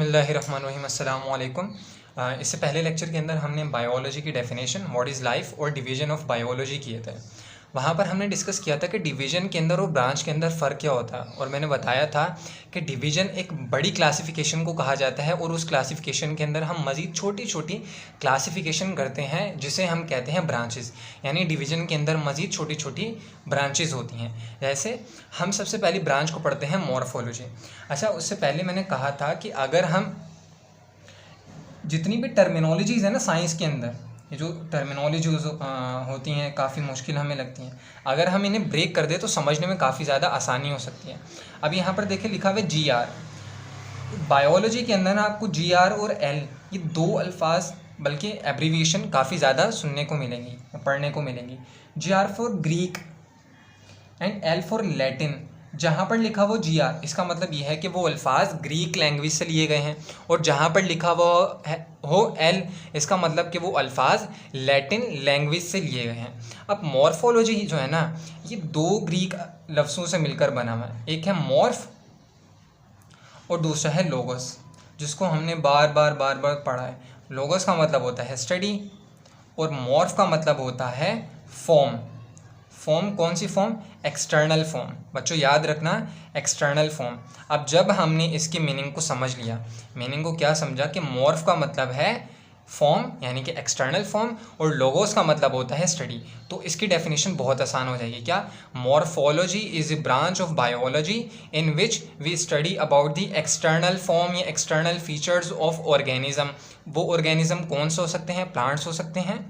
बिस्मिल्लाहिर्रहमानिर्रहीम अस्सलामु अलैकुम। इससे पहले लेक्चर के अंदर हमने बायोलॉजी की डेफिनेशन, व्हाट इज़ लाइफ और डिवीजन ऑफ बायोलॉजी किए थे। वहाँ पर हमने डिस्कस किया था कि डिवीजन के अंदर और ब्रांच के अंदर फ़र्क क्या होता है, और मैंने बताया था कि डिवीजन एक बड़ी क्लासिफिकेशन को कहा जाता है और उस क्लासिफिकेशन के अंदर हम मज़ीद छोटी छोटी क्लासिफिकेशन करते हैं जिसे हम कहते हैं ब्रांचेस। यानी डिवीजन के अंदर मज़ीद छोटी छोटी ब्रांचेस होती हैं। जैसे हम सबसे पहली ब्रांच को पढ़ते हैं मॉर्फोलॉजी। अच्छा, उससे पहले मैंने कहा था कि अगर हम जितनी भी टर्मिनोलॉजीज़ है ना साइंस के अंदर, ये जो टर्मिनोलॉजीज होती हैं काफ़ी मुश्किल हमें लगती हैं, अगर हम इन्हें ब्रेक कर दें तो समझने में काफ़ी ज़्यादा आसानी हो सकती है। अब यहाँ पर देखिए लिखा हुआ है GR। बायोलॉजी के अंदर ना आपको GR और L ये दो अल्फाज बल्कि एब्रीविएशन काफ़ी ज़्यादा सुनने को मिलेंगी, पढ़ने को मिलेंगी। GR for Greek and L for Latin. जहाँ पर लिखा वो GR इसका मतलब ये है कि वो अल्फाज ग्रीक लैंग्वेज से लिए गए हैं, और जहाँ पर लिखा हो L इसका मतलब कि वो अल्फाज लैटिन लैंग्वेज से लिए गए हैं। अब मॉर्फोलॉजी जो है ना, ये दो ग्रीक लफ्ज़ों से मिलकर बना हुआ है। एक है मॉर्फ और दूसरा है लोगोस, जिसको हमने बार बार पढ़ा है। लोगोस का मतलब होता है स्टडी और मॉर्फ का मतलब होता है फॉर्म। फॉर्म कौन सी फॉर्म? External form. बच्चों याद रखना, एक्सटर्नल फॉर्म। अब जब हमने इसकी मीनिंग को समझ लिया, मीनिंग को क्या समझा कि मॉर्फ का मतलब है फॉर्म यानी कि एक्सटर्नल फॉर्म, और लोगोस का मतलब होता है स्टडी, तो इसकी डेफिनेशन बहुत आसान हो जाएगी। क्या? Morphology is a branch of biology in which we study about the external form या एक्सटर्नल फीचर्स ऑफ ऑर्गेनिज्म। वो ऑर्गेनिज्म कौन से हो सकते हैं? प्लांट्स हो सकते हैं,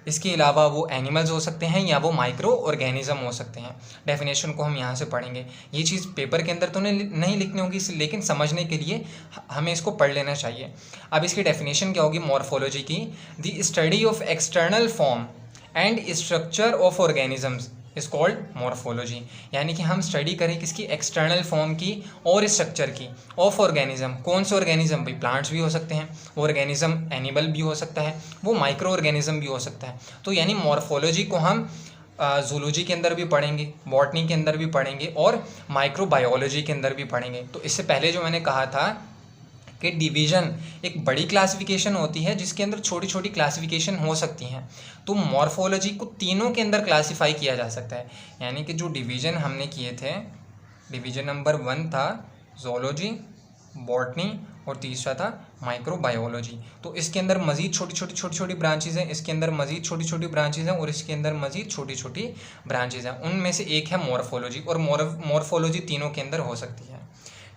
इसके अलावा वो एनिमल्स हो सकते हैं, या वो माइक्रो ऑर्गेनिज्म हो सकते हैं। डेफिनेशन को हम यहाँ से पढ़ेंगे। ये चीज़ पेपर के अंदर तो नहीं लिखनी होगी, लेकिन समझने के लिए हमें इसको पढ़ लेना चाहिए। अब इसकी डेफिनेशन क्या होगी मॉर्फोलॉजी की? The study of external form and structure of organisms is called morphology. यानी कि हम स्टडी करें किसकी? एक्सटर्नल फॉर्म की और स्ट्रक्चर की ऑफ ऑर्गेनिज्म। कौन से ऑर्गेनिज्म? भाई प्लांट्स भी हो सकते हैं, वो ऑर्गेनिज्म एनिमल भी हो सकता है, वो माइक्रो ऑर्गेनिज्म भी हो सकता है। तो यानी मॉर्फोलॉजी को हम जूलॉजी के अंदर भी पढ़ेंगे, बॉटनी के अंदर भी पढ़ेंगे, और माइक्रोबायोलॉजी के अंदर भी पढ़ेंगे। तो इससे पहले जो मैंने कहा था कि डिवीज़न एक बड़ी क्लासिफिकेशन होती है जिसके अंदर छोटी छोटी क्लासिफिकेशन हो सकती हैं, तो मॉर्फोलॉजी को तीनों के अंदर क्लासिफाई किया जा सकता है। यानी कि जो डिवीज़न हमने किए थे, डिवीज़न नंबर 1 था जोलॉजी, बॉटनी, और तीसरा था माइक्रोबायोलॉजी। तो इसके अंदर मज़ीद छोटी छोटी ब्रांचेज़ हैं, इसके अंदर मज़ीद छोटी छोटी ब्रांचेज़ हैं, और इसके अंदर मज़ीद छोटी छोटी ब्रांचेज़ हैं। उनमें से एक है मॉर्फोलॉजी, और मॉर्फोलॉजी तीनों के अंदर हो सकती है।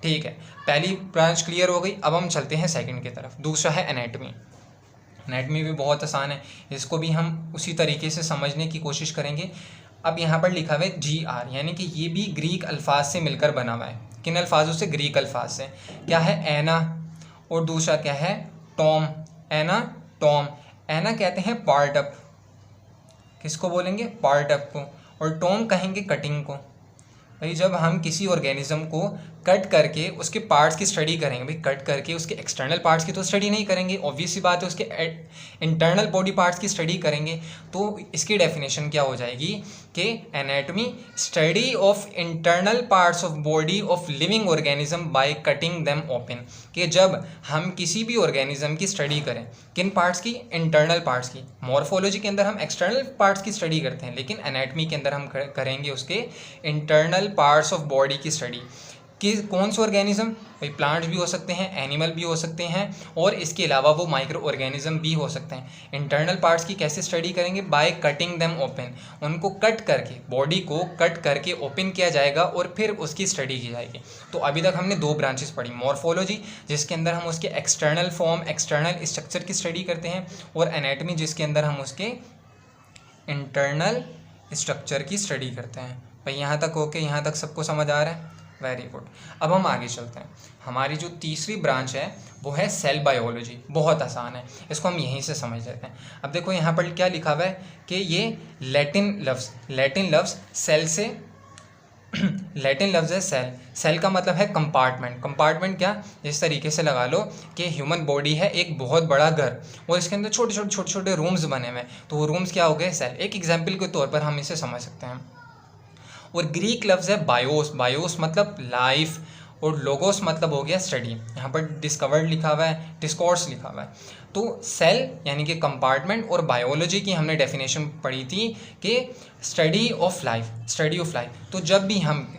ठीक है, पहली ब्रांच क्लियर हो गई। अब हम चलते हैं सेकंड की तरफ। दूसरा है एनाटमी। एनाटमी भी बहुत आसान है, इसको भी हम उसी तरीके से समझने की कोशिश करेंगे। अब यहाँ पर लिखा हुआ है GR, यानी कि ये भी ग्रीक अल्फाज से मिलकर बना हुआ है। किन अल्फाजों से? ग्रीक अल्फाज से। क्या है? एना, और दूसरा क्या है? टॉम। एना, टॉम। एना कहते हैं पार्ट अप, किसको बोलेंगे? पार्ट अप को। और टॉम कहेंगे कटिंग को। भाई जब हम किसी ऑर्गेनिज्म को कट करके उसके पार्ट्स की स्टडी करेंगे, भाई कट करके उसके एक्सटर्नल पार्ट्स की तो स्टडी नहीं करेंगे, ऑब्वियस सी बात है, उसके इंटरनल बॉडी पार्ट्स की स्टडी करेंगे। तो इसकी डेफिनेशन क्या हो जाएगी कि anatomy study of internal parts of body of living organism by cutting them open. कि जब हम किसी भी ऑर्गेनिज्म की स्टडी करें, किन पार्ट्स की? इंटरनल पार्ट्स की। मॉर्फोलॉजी के अंदर हम एक्सटर्नल पार्ट्स की स्टडी करते हैं, लेकिन एनाटमी के अंदर हम करेंगे उसके इंटरनल पार्ट्स ऑफ बॉडी की स्टडी। कि कौन से ऑर्गेनिज्म? भाई प्लांट्स भी हो सकते हैं, एनिमल भी हो सकते हैं, और इसके अलावा वो माइक्रो ऑर्गेनिज्म भी हो सकते हैं। इंटरनल पार्ट्स की कैसे स्टडी करेंगे? By cutting them open. उनको कट करके, बॉडी को कट करके ओपन किया जाएगा और फिर उसकी स्टडी की जाएगी। तो अभी तक हमने दो ब्रांचेस पढ़ी, मॉर्फोलॉजी जिसके अंदर हम उसके एक्सटर्नल फॉर्म, एक्सटर्नल स्ट्रक्चर की स्टडी करते हैं, और एनाटमी जिसके अंदर हम उसके इंटरनल स्ट्रक्चर की स्टडी करते हैं। भाई यहाँ तक ओके? यहाँ तक सबको समझ आ रहा है? Very good. अब हम आगे चलते हैं। हमारी जो तीसरी ब्रांच है वो है सेल बायोलॉजी। बहुत आसान है, इसको हम यहीं से समझ लेते हैं। अब देखो यहाँ पर क्या लिखा हुआ है कि ये लैटिन लफ्ज़ सेल से लैटिन लफ्ज़ है सेल। सेल का मतलब है कंपार्टमेंट। कंपार्टमेंट क्या? इस तरीके से लगा लो कि ह्यूमन बॉडी है एक बहुत बड़ा घर, और इसके अंदर छोटे छोटे रूम्स बने हुए हैं, तो वो रूम्स क्या हो गए? सेल। एक एग्जाम्पल के तौर पर हम इसे समझ सकते हैं। और ग्रीक लफ्ज़ है बायोस। बायोस मतलब लाइफ, और लोगोस मतलब हो गया स्टडी। यहाँ पर डिस्कवर्ड लिखा हुआ है, डिस्कोर्स लिखा हुआ है। तो सेल यानी कि कंपार्टमेंट और बायोलॉजी की हमने डेफिनेशन पढ़ी थी कि स्टडी ऑफ लाइफ। तो जब भी हम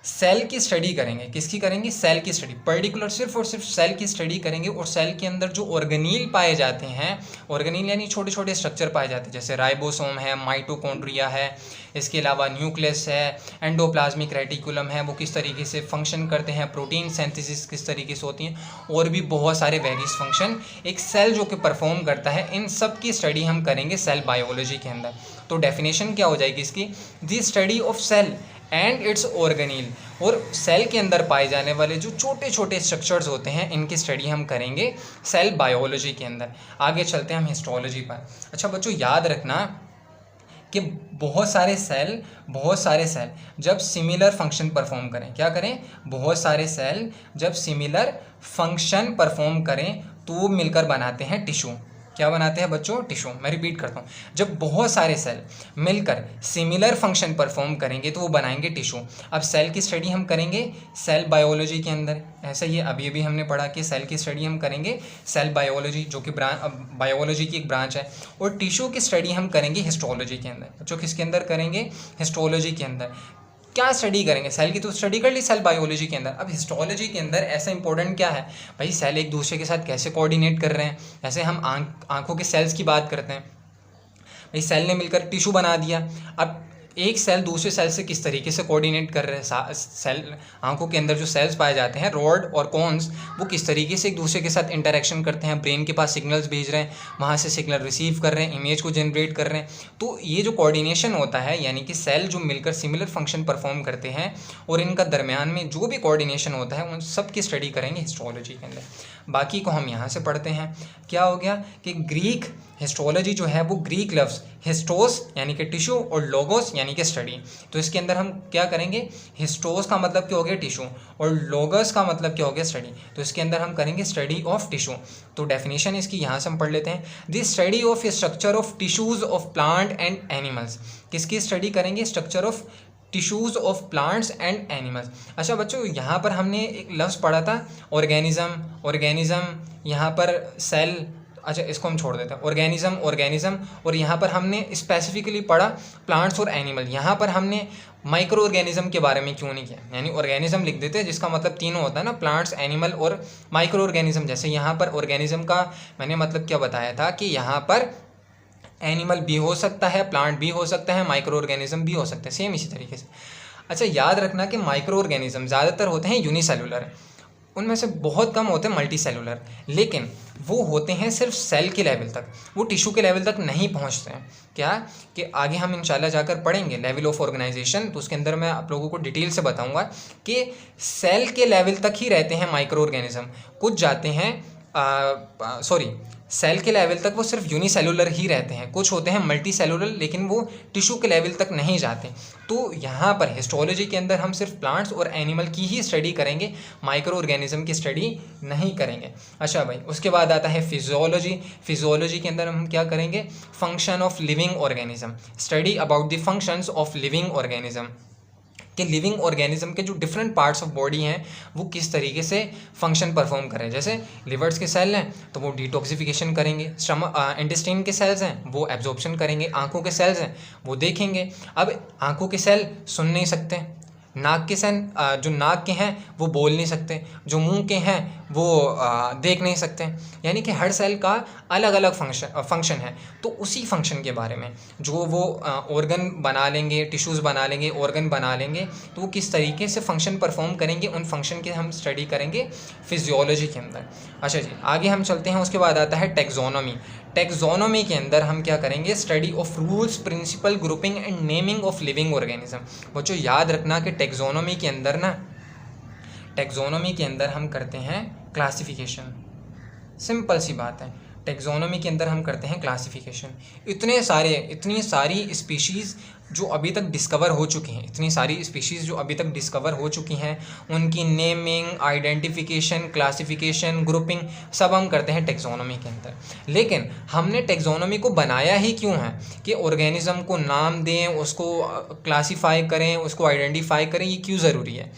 सेल की स्टडी करेंगे, किसकी करेंगे? सेल की स्टडी, पर्टिकुलर सिर्फ और सिर्फ सेल की स्टडी करेंगे, और सेल के अंदर जो ऑर्गेनील पाए जाते हैं, ऑर्गेनील यानी छोटे छोटे स्ट्रक्चर पाए जाते हैं, जैसे राइबोसोम है, माइटोकॉन्ड्रिया है, इसके अलावा न्यूक्लियस है, एंडोप्लाज्मिक रेटिकुलम है, वो किस तरीके से फंक्शन करते हैं, प्रोटीन सिंथेसिस किस तरीके से होती है, और भी बहुत सारे वेरियस फंक्शन एक सेल जो कि परफॉर्म करता है, इन सब की स्टडी हम करेंगे सेल बायोलॉजी के अंदर। तो डेफिनेशन क्या हो जाएगी इसकी? The study of cell and its organelle, और सेल के अंदर पाए जाने वाले जो छोटे छोटे स्ट्रक्चर्स होते हैं, इनकी स्टडी हम करेंगे सेल बायोलॉजी के अंदर। आगे चलते हैं हम हिस्टोलॉजी पर। अच्छा बच्चों, याद रखना कि बहुत सारे सेल जब सिमिलर फंक्शन परफॉर्म करें, क्या करें? बहुत सारे सेल जब सिमिलर फंक्शन परफॉर्म करें तो वो मिलकर बनाते हैं टिश्यू। क्या बनाते हैं बच्चों? टिश्यू। मैं रिपीट करता हूँ, जब बहुत सारे सेल मिलकर सिमिलर फंक्शन परफॉर्म करेंगे तो वो बनाएंगे टिश्यू। अब सेल की स्टडी हम करेंगे सेल बायोलॉजी के अंदर, ऐसा ही अभी अभी हमने पढ़ा कि सेल की स्टडी हम करेंगे सेल बायोलॉजी, जो कि बायोलॉजी की एक ब्रांच है, और टिश्यू की स्टडी हम करेंगे हिस्टोलॉजी के अंदर। बच्चों किसके अंदर करेंगे? हिस्टोलॉजी के अंदर। क्या स्टडी करेंगे? सेल की तो स्टडी कर ली सेल बायोलॉजी के अंदर। अब हिस्टोलॉजी के अंदर ऐसा इंपॉर्टेंट क्या है भाई? सेल एक दूसरे के साथ कैसे कोऑर्डिनेट कर रहे हैं। जैसे हम आंखों के सेल्स की बात करते हैं, भाई सेल ने मिलकर टिश्यू बना दिया। अब एक सेल दूसरे सेल से किस तरीके से कोऑर्डिनेट कर रहे हैं, सेल आंखों के अंदर जो सेल्स पाए जाते हैं, रॉड और कोन्स, वो किस तरीके से एक दूसरे के साथ इंटरेक्शन करते हैं, ब्रेन के पास सिग्नल्स भेज रहे हैं, वहाँ से सिग्नल रिसीव कर रहे हैं, इमेज को जनरेट कर रहे हैं। तो ये जो कोऑर्डिनेशन होता है, यानी कि सेल जो मिलकर सिमिलर फंक्शन परफॉर्म करते हैं और इनका दरमियान में जो भी कोऑर्डिनेशन होता है, उन सब की स्टडी करेंगे हिस्टोलॉजी के अंदर। बाकी को हम यहाँ से पढ़ते हैं। क्या हो गया कि ग्रीक हिस्टोलॉजी जो है वो ग्रीक लफ्ज़ हिस्टोस यानी कि टिश्यू और लोगोस यानी कि स्टडी। तो इसके अंदर हम क्या करेंगे? हिस्टोस का मतलब क्या हो गया? टिश्यू, और लोगस का मतलब क्या हो गया? स्टडी। तो इसके अंदर हम करेंगे स्टडी ऑफ टिश्यू। तो डेफिनेशन इसकी यहाँ से हम पढ़ लेते हैं। The study of structure of tissues of plant and animals. किसकी स्टडी करेंगे? Structure of tissues of plants and animals. अच्छा बच्चों, यहाँ पर हमने एक लफ्ज़ पढ़ा था ऑर्गेनिज्म, यहाँ पर सेल। अच्छा इसको हम छोड़ देते हैं, ऑर्गेनिज्म, और यहाँ पर हमने स्पेसिफिकली पढ़ा प्लांट्स और एनिमल। यहाँ पर हमने माइक्रो ऑर्गेनिज्म के बारे में क्यों नहीं किया? यानी ऑर्गेनिज्म लिख देते हैं जिसका मतलब तीनों होता है ना, प्लांट्स, एनिमल और माइक्रो ऑर्गेनिज्म। जैसे यहाँ पर ऑर्गेनिज्म का मैंने मतलब क्या बताया था कि यहाँ पर एनिमल भी हो सकता है, प्लांट भी हो सकता है, माइक्रो ऑर्गेनिज्म भी हो सकते हैं, सेम इसी तरीके से। अच्छा याद रखना कि माइक्रो ऑर्गेनिज्म ज़्यादातर होते हैं यूनिसेलुलर, उनमें से बहुत कम होते हैं मल्टी सेलुलर, लेकिन वो होते हैं सिर्फ सेल के लेवल तक, वो टिश्यू के लेवल तक नहीं पहुंचते हैं। क्या कि आगे हम इंशाल्लाह जाकर पढ़ेंगे लेवल ऑफ ऑर्गेनाइजेशन, तो उसके अंदर मैं आप लोगों को डिटेल से बताऊंगा कि सेल के लेवल तक ही रहते हैं माइक्रो ऑर्गेनिज्म, कुछ जाते हैं सेल के लेवल तक वो सिर्फ यूनिसेलुलर ही रहते हैं, कुछ होते हैं मल्टी सेलुलर लेकिन वो टिश्यू के लेवल तक नहीं जाते। तो यहाँ पर हिस्टोलॉजी के अंदर हम सिर्फ प्लांट्स और एनिमल की ही स्टडी करेंगे, माइक्रो ऑर्गेनिज्म की स्टडी नहीं करेंगे। अच्छा भाई, उसके बाद आता है फिजियोलॉजी के अंदर हम क्या करेंगे? Function of living organism, study about the functions of living organism, कि लिविंग ऑर्गेनिज्म के जो डिफरेंट पार्ट्स ऑफ बॉडी हैं वो किस तरीके से फंक्शन परफॉर्म कर रहे हैं। जैसे लिवर्स के सेल हैं तो वो डिटॉक्सिफिकेशन करेंगे, इंटेस्टाइन के सेल्स हैं वो एब्जॉर्प्शन करेंगे, आंखों के सेल्स हैं वो देखेंगे। अब आंखों के सेल सुन नहीं सकते, नाक के सेल जो नाक के हैं वो बोल नहीं सकते, जो मुंह के हैं वो देख नहीं सकते, यानी कि हर सेल का अलग अलग फंक्शन है। तो उसी फंक्शन के बारे में जो वो ऑर्गन बना लेंगे, टिश्यूज़ बना लेंगे, ऑर्गन बना लेंगे, तो वो किस तरीके से फंक्शन परफॉर्म करेंगे, उन फंक्शन की हम स्टडी करेंगे फिजियोलॉजी के अंदर। अच्छा जी, आगे हम चलते हैं। उसके बाद आता है टेक्सोनोमी के अंदर हम क्या करेंगे? Study of rules, principle, grouping and naming of living organism. बच्चों याद रखना कि टेक्सोनोमी के अंदर हम करते हैं क्लासिफिकेशन। सिंपल सी बात है, टेक्सोनोमी के अंदर हम करते हैं क्लासिफिकेशन। इतनी सारी स्पीशीज़ जो अभी तक डिस्कवर हो चुकी हैं, उनकी नेमिंग, आइडेंटिफिकेशन, क्लासिफिकेशन, ग्रुपिंग सब हम करते हैं टेक्सोनोमी के अंदर। लेकिन हमने टेक्सोनोमी को बनाया ही क्यों है? कि ऑर्गेनिज्म को नाम दें, उसको क्लासीफाई करें, उसको आइडेंटिफाई करें, ये क्यों ज़रूरी है?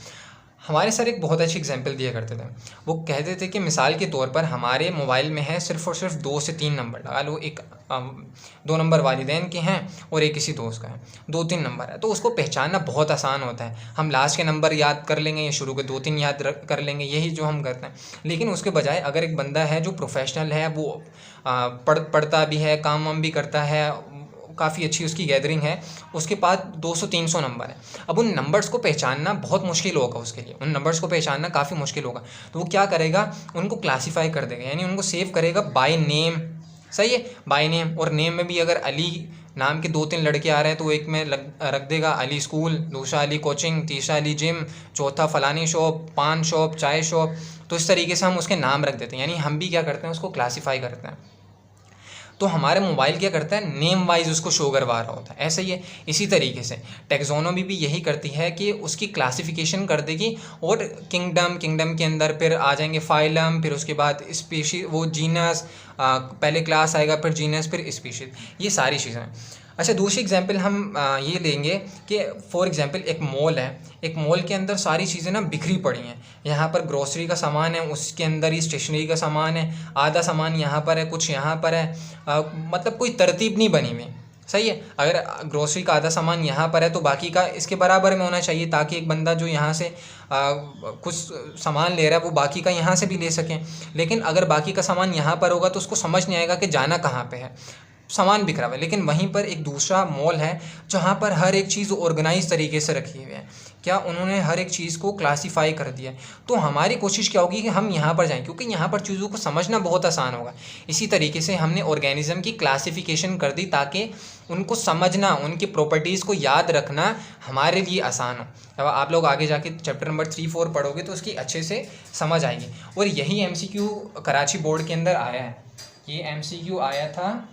हमारे सर एक बहुत अच्छी एग्जांपल दिया करते थे। वो कहते थे कि मिसाल के तौर पर हमारे मोबाइल में है सिर्फ़ और सिर्फ 2 से 3 नंबर, लगा लो। एक 2 नंबर वालिदैन के हैं और एक किसी दोस्त का है, 2-3 नंबर है, तो उसको पहचानना बहुत आसान होता है। हम लास्ट के नंबर याद कर लेंगे या शुरू के 2-3 याद कर लेंगे, यही जो हम करते हैं। लेकिन उसके बजाय अगर एक बंदा है जो प्रोफेशनल है, वो पढ़ता भी है, काम वाम भी करता है, काफ़ी अच्छी उसकी गैदरिंग है, उसके पास 200-300 नंबर है। अब उन नंबर्स को पहचानना बहुत मुश्किल होगा उसके लिए, उन नंबर्स को पहचानना काफ़ी मुश्किल होगा। तो वो क्या करेगा, उनको क्लासीफाई कर देगा, यानी उनको सेव करेगा बाय नेम। सही है, बाय नेम। और नेम में भी अगर अली नाम के 2-3 लड़के आ रहे हैं तो एक में रख देगा अली स्कूल, दूसरा अली कोचिंग, तीसरा अली जिम, चौथा फ़लानी शॉप, पान शॉप, चाय शॉप। तो इस तरीके से हम उसके नाम रख देते हैं, यानी हम भी क्या करते हैं, उसको क्लासीफाई करते हैं। तो हमारे मोबाइल क्या करता है, नेम वाइज उसको शो करवा रहा होता है। ऐसा ही है, इसी तरीके से टैक्सोनॉमी भी यही करती है कि उसकी क्लासिफिकेशन कर देगी। और किंगडम के अंदर फिर आ जाएंगे फाइलम, फिर उसके बाद स्पीशीज, वो जीनस, पहले क्लास आएगा, फिर जीनस, फिर स्पीशीज, ये सारी चीज़ें। अच्छा, दूसरी एग्जांपल हम ये लेंगे कि फॉर एग्जांपल एक मॉल है, एक मॉल के अंदर सारी चीज़ें ना बिखरी पड़ी हैं। यहाँ पर ग्रोसरी का सामान है, उसके अंदर ही स्टेशनरी का सामान है, आधा सामान यहाँ पर है, कुछ यहाँ पर है, मतलब कोई तरतीब नहीं बनी हुई। सही है, अगर ग्रोसरी का आधा सामान यहाँ पर है तो बाकी का इसके बराबर में होना चाहिए, ताकि एक बंदा जो यहाँ से कुछ सामान ले रहा है वो बाकी का यहाँ से भी ले सके। लेकिन अगर बाकी का सामान यहाँ पर होगा तो उसको समझ नहीं आएगा कि जाना कहाँ पे है, सामान बिखरा हुआ है। लेकिन वहीं पर एक दूसरा मॉल है जहाँ पर हर एक चीज़ ऑर्गेनाइज तरीके से रखी हुई है, क्या उन्होंने हर एक चीज़ को क्लासीफाई कर दिया। तो हमारी कोशिश क्या होगी कि हम यहाँ पर जाएं, क्योंकि यहाँ पर चीज़ों को समझना बहुत आसान होगा। इसी तरीके से हमने ऑर्गेनिज्म की क्लासिफिकेशन कर दी ताकि उनको समझना, उनकी प्रॉपर्टीज़ को याद रखना हमारे लिए आसान हो। अब आप लोग आगे जाके चैप्टर नंबर 3-4 पढ़ोगे तो उसकी अच्छे से समझ आएगी। और यही MCQ कराची बोर्ड के अंदर आया है, ये MCQ आया था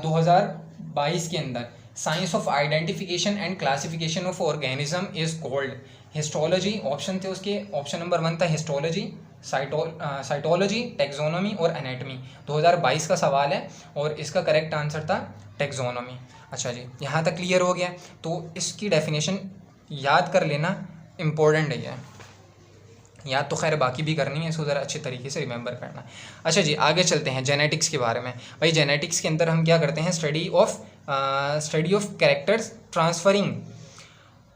2022 के अंदर। Science of identification and classification of organism is called histology. Option थे उसके, ऑप्शन नंबर 1 था हिस्टोलॉजी, साइटोलॉजी, टैक्सोनॉमी और एनाटॉमी। 2022 का सवाल है और इसका करेक्ट आंसर था टैक्सोनॉमी। अच्छा जी, यहाँ तक क्लियर हो गया। तो इसकी डेफिनेशन याद कर लेना इम्पोर्टेंट है, याद तो खैर बाकी भी करनी है, इसको ज़रा अच्छे तरीके से रिमेंबर करना। अच्छा जी, आगे चलते हैं जेनेटिक्स के बारे में। भाई जेनेटिक्स के अंदर हम क्या करते हैं, study of characters transferring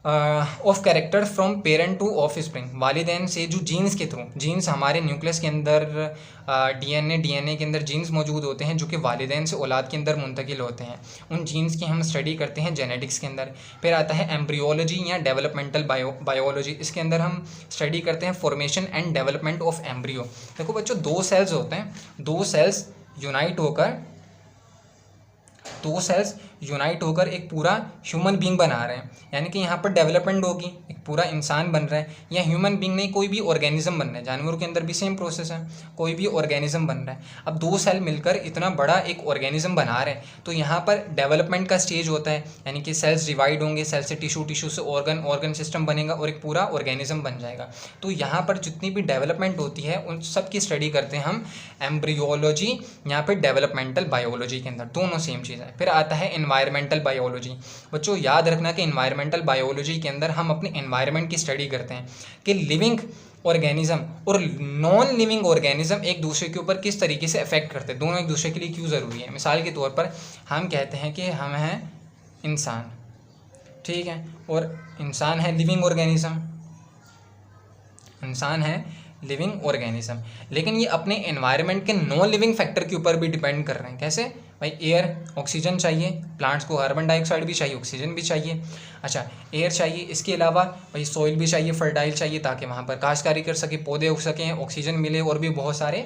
of character from parent two of spring. वालिदैन से जो जीन्स के थ्रू, जीन्स हमारे न्यूक्लियस के अंदर डीएनए के अंदर जीन्स मौजूद होते हैं जो कि वालिदैन से औलाद के अंदर मुंतकिल होते हैं। उन जीन्स की हम स्टडी करते हैं जेनेटिक्स के अंदर। फिर आता है एम्ब्रियोलॉजी या डेवलपमेंटल बायोलॉजी। इसके अंदर हम स्टडी करते हैं formation and development of embryo. देखो बच्चों, 2 सेल्स होते हैं, 2 सेल्स यूनाइट होकर एक पूरा ह्यूमन बीइंग बना रहे हैं। यानी कि यहाँ पर डेवलपमेंट होगी, एक पूरा इंसान बन रहा है, या ह्यूमन बीइंग नहीं, कोई भी ऑर्गेनिज्म बन रहा है। जानवरों के अंदर भी सेम प्रोसेस है, कोई भी ऑर्गेनिज्म बन रहा है। अब 2 सेल मिलकर इतना बड़ा एक ऑर्गेनिज्म बना रहे हैं, तो यहाँ पर डेवलपमेंट का स्टेज होता है, यानी कि सेल्स डिवाइड होंगे, सेल से टिश्यू से ऑर्गन सिस्टम बनेगा और एक पूरा ऑर्गेनिज्म बन जाएगा। तो यहाँ पर जितनी भी डेवलपमेंट होती है उन सब की स्टडी करते हैं हम एम्ब्रियोलॉजी या फिर डेवलपमेंटल बायोलॉजी के अंदर, दोनों सेम चीज़ है। फिर आता है एनवायरमेंटल बायोलॉजी। बच्चों याद रखना कि एनवायरमेंटल बायोलॉजी के अंदर हम अपने एनवायरनमेंट की स्टडी करते हैं कि लिविंग ऑर्गेनिज्म और नॉन लिविंग ऑर्गेनिज्म एक दूसरे के ऊपर किस तरीके से अफेक्ट करते हैं, दोनों एक दूसरे के लिए क्यों ज़रूरी है। मिसाल के तौर पर हम कहते हैं कि हम हैं इंसान, ठीक है, और इंसान है लिविंग ऑर्गेनिज्म, इंसान है लिविंग ऑर्गेनिज्म, लेकिन ये अपने एनवायरनमेंट के नॉन लिविंग फैक्टर के ऊपर भी डिपेंड कर रहे हैं। कैसे भाई, एयर, ऑक्सीजन चाहिए, प्लांट्स को कार्बन डाइऑक्साइड भी चाहिए, ऑक्सीजन भी चाहिए। अच्छा, एयर चाहिए, इसके अलावा भाई सॉइल भी चाहिए, फर्टाइल चाहिए, ताकि वहाँ पर काश्तकारी कर सके, पौधे उग सकें, ऑक्सीजन मिले और भी बहुत सारे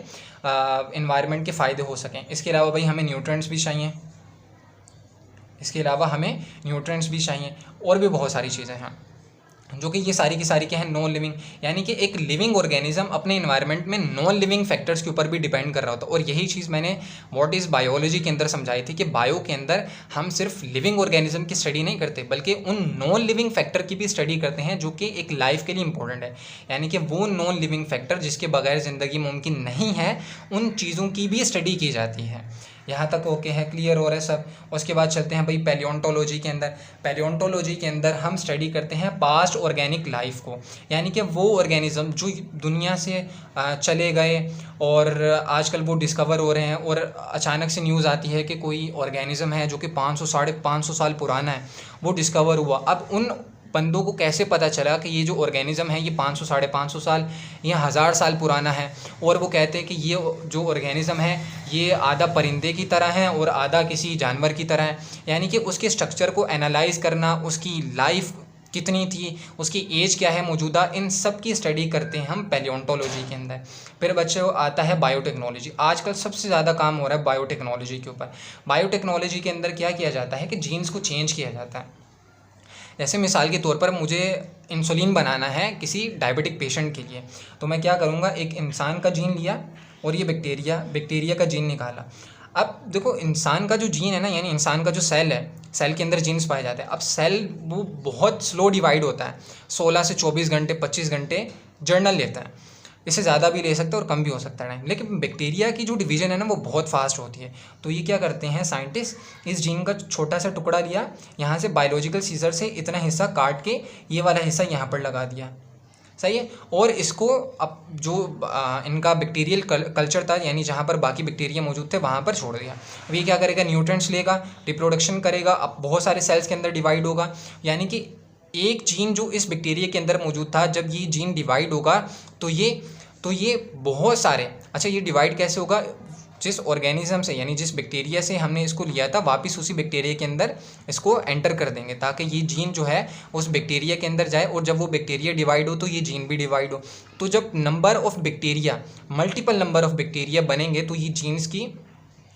एनवायरनमेंट के फ़ायदे हो सकें। इसके अलावा भाई हमें न्यूट्रिएंट्स भी चाहिए, भी चाहिए और भी बहुत सारी चीज़ें हैं, जो कि ये सारी की सारी क्या है, नॉन लिविंग। यानी कि एक लिविंग ऑर्गेनिज्म अपने एनवायरनमेंट में नॉन लिविंग फैक्टर्स के ऊपर भी डिपेंड कर रहा होता है। और यही चीज़ मैंने व्हाट इज़ बायोलॉजी के अंदर समझाई थी कि बायो के अंदर हम सिर्फ लिविंग ऑर्गेनिज्म की स्टडी नहीं करते, बल्कि उन नॉन लिविंग फैक्टर की भी स्टडी करते हैं जो कि एक लाइफ के लिए इंपॉर्टेंट है। यानी कि वो नॉन लिविंग फैक्टर जिसके बगैर ज़िंदगी मुमकिन नहीं है, उन चीज़ों की भी स्टडी की जाती है। यहाँ तक ओके है, क्लियर हो रहा है सब। उसके बाद चलते हैं भाई पैलियोंटोलॉजी के अंदर। पैलियोंटोलॉजी के अंदर हम स्टडी करते हैं पास्ट ऑर्गेनिक लाइफ को, यानी कि वो ऑर्गेनिज्म जो दुनिया से चले गए और आजकल वो डिस्कवर हो रहे हैं, और अचानक से न्यूज़ आती है कि कोई ऑर्गेनिज्म है जो कि 500 साढ़े 500 साल पुराना है, वो डिस्कवर हुआ। अब उन बंदों को कैसे पता चला कि ये जो ऑर्गेनिज्म है ये 500 साढ़े 500 साल या 1000 साल पुराना है, और वो कहते हैं कि ये जो ऑर्गेनिज्म है ये आधा परिंदे की तरह है और आधा किसी जानवर की तरह है। यानी कि उसके स्ट्रक्चर को एनालाइज करना, उसकी लाइफ कितनी थी, उसकी एज क्या है मौजूदा, इन सब की स्टडी करते हैं हम पैलियोंटोलॉजी के अंदर। फिर बच्चों आता है बायोटेक्नोलॉजी। आजकल सबसे ज़्यादा काम हो रहा है बायोटेक्नोलॉजी के ऊपर। बायोटेक्नोलॉजी के अंदर क्या किया जाता है कि जीन्स को चेंज किया जाता है। जैसे मिसाल के तौर पर मुझे इंसुलिन बनाना है किसी डायबिटिक पेशेंट के लिए, तो मैं क्या करूँगा, एक इंसान का जीन लिया और ये बैक्टीरिया का जीन निकाला। अब देखो इंसान का जो जीन है ना, यानी इंसान का जो सेल है, सेल के अंदर जीन्स पाए जाते हैं। अब सेल वो बहुत स्लो डिवाइड होता है, 16 से 24 घंटे 25 घंटे जर्नल लेता है। इससे ज़्यादा भी ले सकता है और कम भी हो सकता है टाइम। लेकिन बैक्टीरिया की जो डिवीज़न है ना वो बहुत फास्ट होती है। तो ये क्या करते हैं साइंटिस्ट, इस जीन का छोटा सा टुकड़ा लिया, यहाँ से बायोलॉजिकल सीजर से इतना हिस्सा काट के ये वाला हिस्सा यहाँ पर लगा दिया, सही है। और इसको अब जो इनका बैक्टीरियल कल्चर था, यानी जहाँ पर बाकी बैक्टीरिया मौजूद थे वहाँ पर छोड़ दिया। अब ये क्या करेगा, न्यूट्रिएंट्स लेगा, रिप्रोडक्शन करेगा, अब बहुत सारे सेल्स के अंदर डिवाइड होगा। यानी कि एक जीन जो इस बैक्टीरिया के अंदर मौजूद था, जब ये जीन डिवाइड होगा तो ये बहुत सारे, अच्छा ये डिवाइड कैसे होगा, जिस ऑर्गेनिज्म से यानी जिस बैक्टीरिया से हमने इसको लिया था वापस उसी बैक्टीरिया के अंदर इसको एंटर कर देंगे, ताकि ये जीन जो है उस बैक्टीरिया के अंदर जाए, और जब वो बैक्टीरिया डिवाइड हो तो ये जीन भी डिवाइड हो। तो जब number of bacteria, multiple number of bacteria बनेंगे तो ये जीन्स की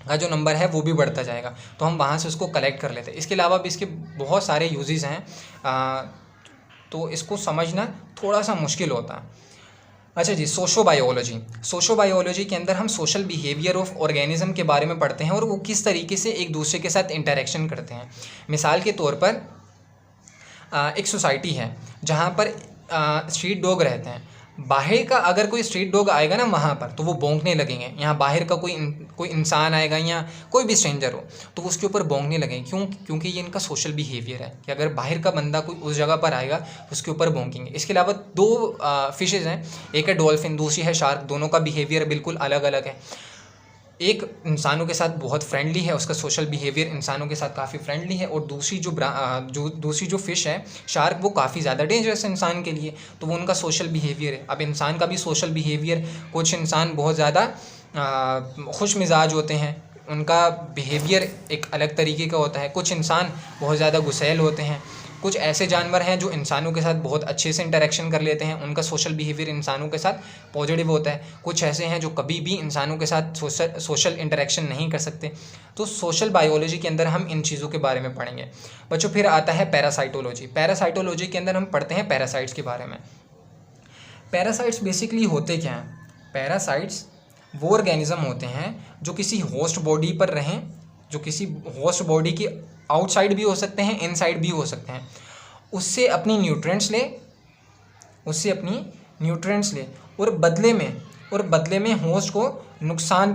का जो नंबर है वो भी बढ़ता जाएगा। तो हम वहाँ से उसको कलेक्ट कर लेते हैं। इसके अलावा भी इसके बहुत सारे यूजेस हैं, तो इसको समझना थोड़ा सा मुश्किल होता है। अच्छा जी, सोशोबायोलॉजी के अंदर हम सोशल बिहेवियर ऑफ ऑर्गेनिज्म के बारे में पढ़ते हैं और वो किस तरीके से एक दूसरे के साथ इंटरेक्शन करते हैं। मिसाल के तौर पर एक सोसाइटी है जहाँ पर स्ट्रीट डॉग रहते हैं। बाहर का अगर कोई स्ट्रीट डॉग आएगा ना वहाँ पर, तो वो भौंकने लगेंगे। यहाँ बाहर का कोई इंसान आएगा या कोई भी स्ट्रेंजर हो तो उसके ऊपर भौंकने लगेंगे। क्योंकि ये इनका सोशल बिहेवियर है कि अगर बाहर का बंदा कोई उस जगह पर आएगा उसके ऊपर भौंकेंगे। इसके अलावा दो फिशेज़ हैं, एक है डॉल्फिन, दूसरी है शार्क। दोनों का बिहेवियर बिल्कुल अलग अलग है। एक इंसानों के साथ बहुत फ्रेंडली है, उसका सोशल बिहेवियर इंसानों के साथ काफ़ी फ्रेंडली है, और दूसरी जो फ़िश है शार्क, वो काफ़ी ज़्यादा डेंजरस है इंसान के लिए, तो वो उनका सोशल बिहेवियर है। अब इंसान का भी सोशल बिहेवियर, कुछ इंसान बहुत ज़्यादा खुश मिजाज होते हैं, उनका बिहेवियर एक अलग तरीके का होता है। कुछ इंसान बहुत ज़्यादा गुस्सैल होते हैं। कुछ ऐसे जानवर हैं जो इंसानों के साथ बहुत अच्छे से इंटरेक्शन कर लेते हैं, उनका सोशल बिहेवियर इंसानों के साथ पॉजिटिव होता है। कुछ ऐसे हैं जो कभी भी इंसानों के साथ सोशल इंटरेक्शन नहीं कर सकते। तो सोशल बायोलॉजी के अंदर हम इन चीज़ों के बारे में पढ़ेंगे बच्चों। फिर आता है पैरासाइटोलॉजी के अंदर हम पढ़ते हैं पैरासाइट्स के बारे में। पैरासाइट्स बेसिकली होते क्या हैं? पैरासाइट्स वो ऑर्गेनिज्म होते हैं जो किसी होस्ट बॉडी पर रहें, जो किसी होस्ट बॉडी की आउटसाइड भी हो सकते हैं, इनसाइड भी हो सकते हैं। उससे अपनी न्यूट्रिएंट्स ले और बदले में होस्ट को नुकसान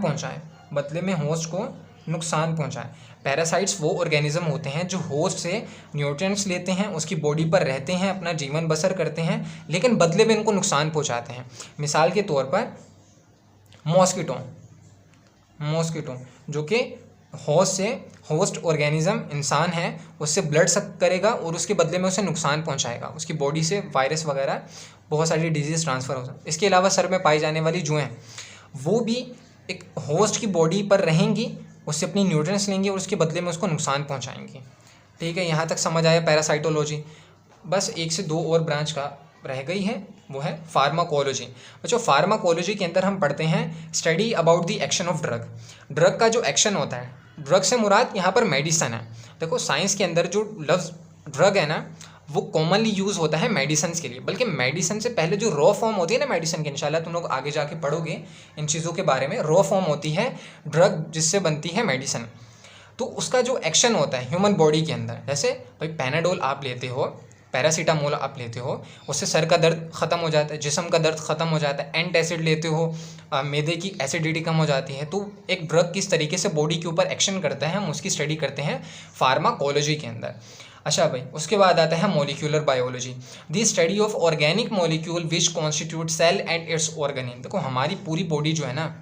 पहुंचाए। पैरासाइट्स वो ऑर्गेनिज्म होते हैं जो होस्ट से न्यूट्रिएंट्स लेते हैं, उसकी बॉडी पर रहते हैं, अपना जीवन बसर करते हैं, लेकिन बदले में उनको नुकसान पहुंचाते हैं। मिसाल के तौर पर मॉस्किटो जो कि होस्ट ऑर्गेनिज्म इंसान है, उससे ब्लड सक करेगा और उसके बदले में उसे नुकसान पहुंचाएगा। उसकी बॉडी से वायरस वगैरह बहुत सारी डिजीज़ ट्रांसफ़र हो सकती है। इसके अलावा सर में पाई जाने वाली जुएँ, वो भी एक होस्ट की बॉडी पर रहेंगी, उससे अपनी न्यूट्रिएंट्स लेंगी और उसके बदले में उसको नुकसान पहुंचाएंगी। ठीक है, यहाँ तक समझ आया पैरासाइटोलॉजी। बस 1 से 2 और ब्रांच का रह गई है, वो है फार्माकोलॉजी। बच्चों फार्माकोलॉजी के अंदर हम पढ़ते हैं study about the action of drug का जो एक्शन होता है। ड्रग से मुराद यहाँ पर मेडिसन है। देखो साइंस के अंदर जो लफ्ज़ ड्रग है ना, वो कॉमनली यूज़ होता है मेडिसिन के लिए, बल्कि मेडिसिन से पहले जो रॉ फॉर्म होती है ना मेडिसिन की, इंशाल्लाह तुम लोग आगे जाके पढ़ोगे इन चीज़ों के बारे में। रॉ फॉर्म होती है ड्रग जिससे बनती है मेडिसिन, तो उसका जो एक्शन होता है ह्यूमन बॉडी के अंदर, जैसे भाई पैनाडोल आप लेते हो, पैरासीटामोल आप लेते हो उससे सर का दर्द ख़त्म हो जाता है, जिस्म का दर्द ख़त्म हो जाता है। एंटासिड लेते हो, मैदे की एसिडिटी कम हो जाती है। तो एक ड्रग किस तरीके से बॉडी के ऊपर एक्शन करता है हम उसकी स्टडी करते हैं फार्माकोलॉजी के अंदर। अच्छा भाई, उसके बाद आता है molecular biology, the study of organic molecule which constitute cell and its organelle. देखो हमारी पूरी बॉडी जो है ना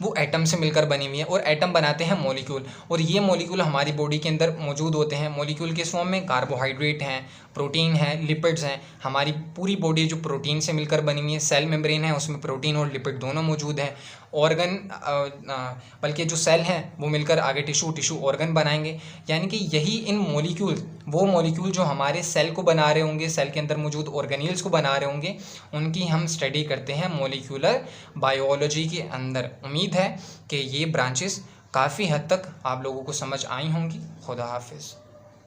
वो एटम से मिलकर बनी हुई है और एटम बनाते हैं मॉलिक्यूल, और ये मॉलिक्यूल हमारी बॉडी के अंदर मौजूद होते हैं। मॉलिक्यूल किस फॉर्म में? कार्बोहाइड्रेट हैं, प्रोटीन है, लिपिड्स हैं। हमारी पूरी बॉडी जो प्रोटीन से मिलकर बनी हुई है, सेल मेम्ब्रेन है उसमें प्रोटीन और लिपिड दोनों मौजूद हैं। ऑर्गन बल्कि जो सेल हैं वो मिलकर आगे टिश्यू ऑर्गन बनाएंगे। यानी कि यही इन मॉलिक्यूल, वो मॉलिक्यूल जो हमारे सेल को बना रहे होंगे, सेल के अंदर मौजूद ऑर्गेनील्स को बना रहे होंगे, उनकी हम स्टडी करते हैं मॉलिक्यूलर बायोलॉजी के अंदर। उम्मीद है कि ये ब्रांचेस काफ़ी हद तक आप लोगों को समझ आई होंगी। खुदा हाफिज़।